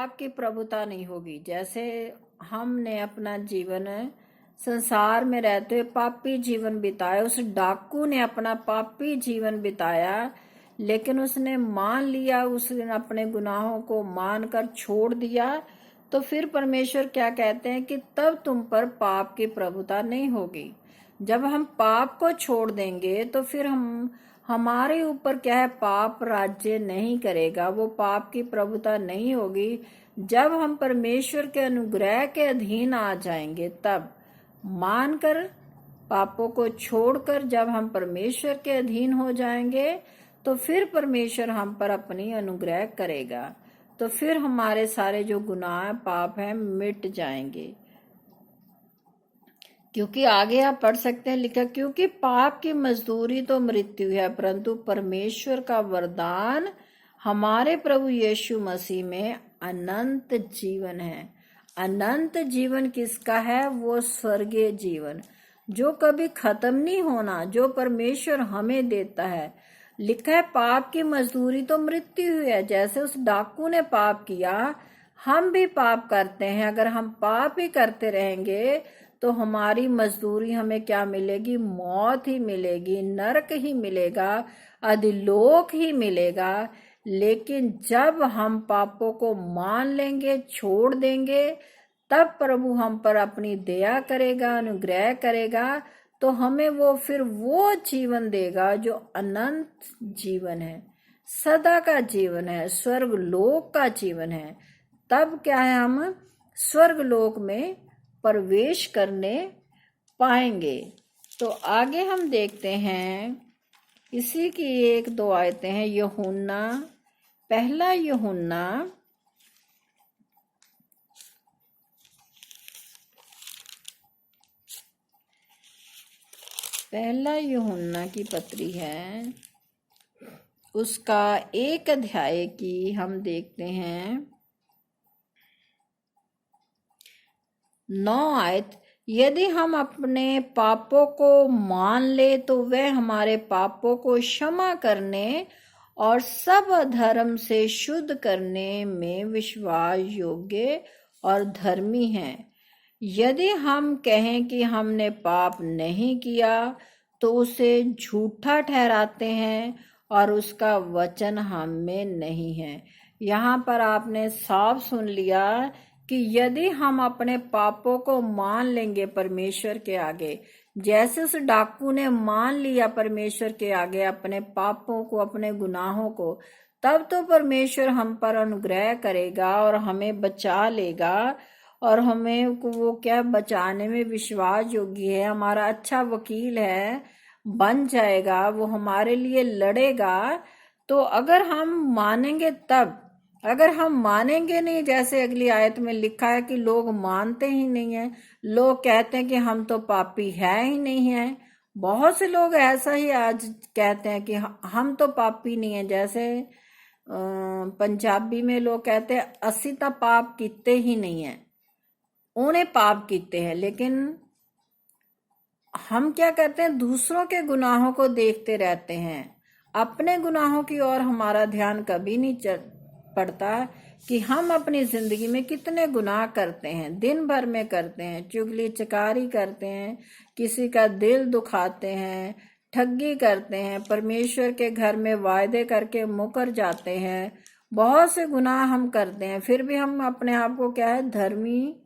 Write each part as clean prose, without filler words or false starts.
पाप की प्रभुता नहीं होगी। जैसे हमने अपना जीवन संसार में रहते हुए पापी जीवन बिताया, उस डाकू ने अपना पापी जीवन बिताया, लेकिन उसने मान लिया, उसने अपने गुनाहों को मानकर छोड़ दिया, तो फिर परमेश्वर क्या कहते हैं कि तब तुम पर पाप की प्रभुता नहीं होगी। जब हम पाप को छोड़ देंगे तो फिर हमारे ऊपर क्या है, पाप राज्य नहीं करेगा, वो पाप की प्रभुता नहीं होगी। जब हम परमेश्वर के अनुग्रह के अधीन आ जाएंगे, तब मानकर पापों को छोड़कर जब हम परमेश्वर के अधीन हो जाएंगे, तो फिर परमेश्वर हम पर अपनी अनुग्रह करेगा, तो फिर हमारे सारे जो गुनाह पाप हैं मिट जाएंगे। क्योंकि आगे आप पढ़ सकते हैं, लिखा, क्योंकि पाप की मजदूरी तो मृत्यु है, परंतु परमेश्वर का वरदान हमारे प्रभु यीशु मसीह में अनंत जीवन है। अनंत जीवन किसका है? वो स्वर्गीय जीवन जो कभी खत्म नहीं होना, जो परमेश्वर हमें देता है। लिखा है पाप की मजदूरी तो मृत्यु है। जैसे उस डाकू ने पाप किया, हम भी पाप करते हैं। अगर हम पाप ही करते रहेंगे तो हमारी मजदूरी हमें क्या मिलेगी? मौत ही मिलेगी, नरक ही मिलेगा, अधोलोक ही मिलेगा। लेकिन जब हम पापों को मान लेंगे, छोड़ देंगे, तब प्रभु हम पर अपनी दया करेगा, अनुग्रह करेगा, तो हमें वो फिर वो जीवन देगा जो अनंत जीवन है, सदा का जीवन है, स्वर्ग लोक का जीवन है। तब क्या है, हम स्वर्ग लोक में प्रवेश करने पाएंगे। तो आगे हम देखते हैं, इसी की एक दो आयतें हैं। यूहन्ना, पहला यूहन्ना की पत्री है, उसका 1 अध्याय की हम देखते हैं 9 आयत। यदि हम अपने पापों को मान ले तो वह हमारे पापों को क्षमा करने और सब अधर्म से शुद्ध करने में विश्वास योग्य और धर्मी है। यदि हम कहें कि हमने पाप नहीं किया तो उसे झूठा ठहराते हैं और उसका वचन हम में नहीं है। यहाँ पर आपने साफ सुन लिया कि यदि हम अपने पापों को मान लेंगे परमेश्वर के आगे, जैसे उस डाकू ने मान लिया परमेश्वर के आगे अपने पापों को, अपने गुनाहों को, तब तो परमेश्वर हम पर अनुग्रह करेगा और हमें बचा लेगा, और हमें वो क्या बचाने में विश्वास योग्य है, हमारा अच्छा वकील है, बन जाएगा, वो हमारे लिए लड़ेगा। तो अगर हम मानेंगे तब, अगर हम मानेंगे नहीं, जैसे अगली आयत में लिखा है कि लोग मानते ही नहीं है, लोग कहते हैं कि हम तो पापी है ही नहीं है। बहुत से लोग ऐसा ही आज कहते हैं कि हम तो पापी नहीं है। जैसे पंजाबी में लोग कहते हैं असी तो पाप कीते ही नहीं है, उन्हें पाप कीते हैं। लेकिन हम क्या करते हैं, दूसरों के गुनाहों को देखते रहते हैं, अपने गुनाहों की ओर हमारा ध्यान कभी नहीं पड़ता कि हम अपनी जिंदगी में कितने गुनाह करते हैं, दिन भर में करते हैं, चुगली चकारी करते हैं, किसी का दिल दुखाते हैं, ठगी करते हैं, परमेश्वर के घर में वायदे करके मुकर जाते हैं, बहुत से गुनाह हम करते हैं। फिर भी हम अपने आप को क्या है, धर्मी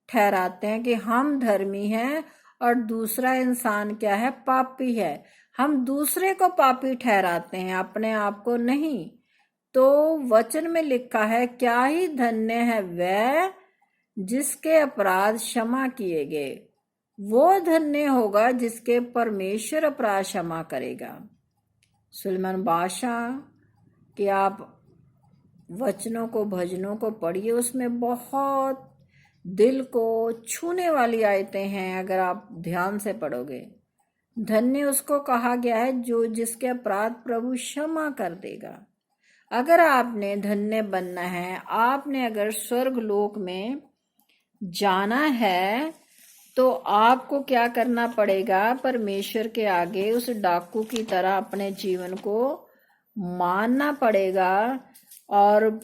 ठहराते हैं कि हम धर्मी हैं, और दूसरा इंसान क्या है, पापी है। हम दूसरे को पापी ठहराते हैं, अपने आप को नहीं। तो वचन में लिखा है, क्या ही धन्य है वह जिसके अपराध क्षमा किए गए, वो धन्य होगा जिसके परमेश्वर अपराध क्षमा करेगा। सुलेमान बादशाह कि आप वचनों को, भजनों को पढ़िए, उसमें बहुत दिल को छूने वाली आयतें हैं। अगर आप ध्यान से पढ़ोगे, धन्य उसको कहा गया है जो जिसके अपराध प्रभु क्षमा कर देगा। अगर आपने धन्य बनना है, आपने अगर स्वर्ग लोक में जाना है, तो आपको क्या करना पड़ेगा, परमेश्वर के आगे उस डाकू की तरह अपने जीवन को मानना पड़ेगा और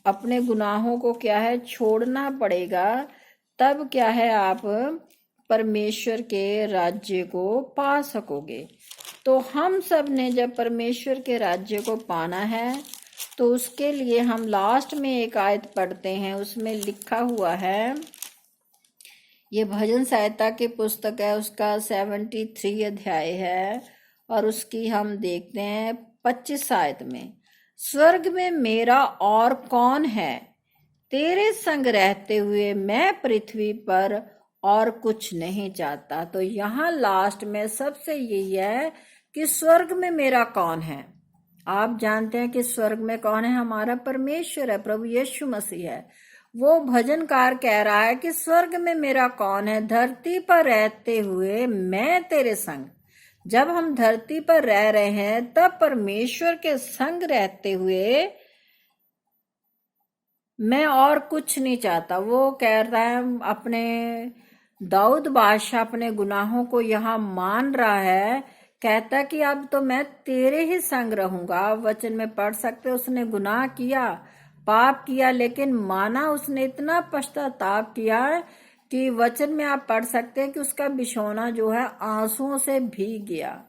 अपने गुनाहों को क्या है छोड़ना पड़ेगा, तब क्या है आप परमेश्वर के राज्य को पा सकोगे। तो हम सब ने जब परमेश्वर के राज्य को पाना है तो उसके लिए हम लास्ट में एक आयत पढ़ते हैं, उसमें लिखा हुआ है, ये भजन संहिता की पुस्तक है, उसका 73 अध्याय है और उसकी हम देखते हैं 25 आयत में, स्वर्ग में मेरा और कौन है, तेरे संग रहते हुए मैं पृथ्वी पर और कुछ नहीं चाहता। तो यहाँ लास्ट में सबसे यही है कि स्वर्ग में मेरा कौन है। आप जानते हैं कि स्वर्ग में कौन है, हमारा परमेश्वर है, प्रभु यीशु मसीह है। वो भजनकार कह रहा है कि स्वर्ग में मेरा कौन है, धरती पर रहते हुए मैं तेरे संग। जब हम धरती पर रह रहे हैं तब परमेश्वर के संग रहते हुए मैं और कुछ नहीं चाहता। वो कह रहा है, अपने दाऊद बादशाह अपने गुनाहों को यहाँ मान रहा है, कहता कि अब तो मैं तेरे ही संग रहूंगा। वचन में पढ़ सकते, उसने गुनाह किया, पाप किया, लेकिन माना, उसने इतना पश्चाताप किया कि वचन में आप पढ़ सकते हैं कि उसका बिछौना जो है आंसुओं से भीग गया।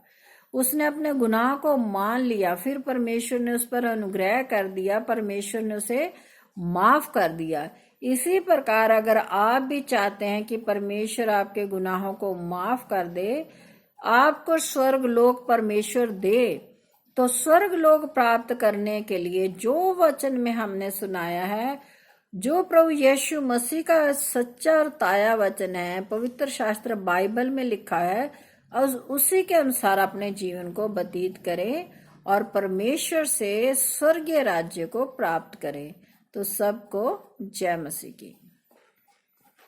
उसने अपने गुनाह को मान लिया, फिर परमेश्वर ने उस पर अनुग्रह कर दिया, परमेश्वर ने उसे माफ कर दिया। इसी प्रकार अगर आप भी चाहते हैं कि परमेश्वर आपके गुनाहों को माफ कर दे, आपको स्वर्ग लोक परमेश्वर दे, तो स्वर्ग लोक प्राप्त करने के लिए जो वचन में हमने सुनाया है, जो प्रभु यीशु मसीह का सच्चा और ताया वचन है, पवित्र शास्त्र बाइबल में लिखा है, और उसी के अनुसार अपने जीवन को व्यतीत करें और परमेश्वर से स्वर्गीय राज्य को प्राप्त करें। तो सबको जय मसीह की।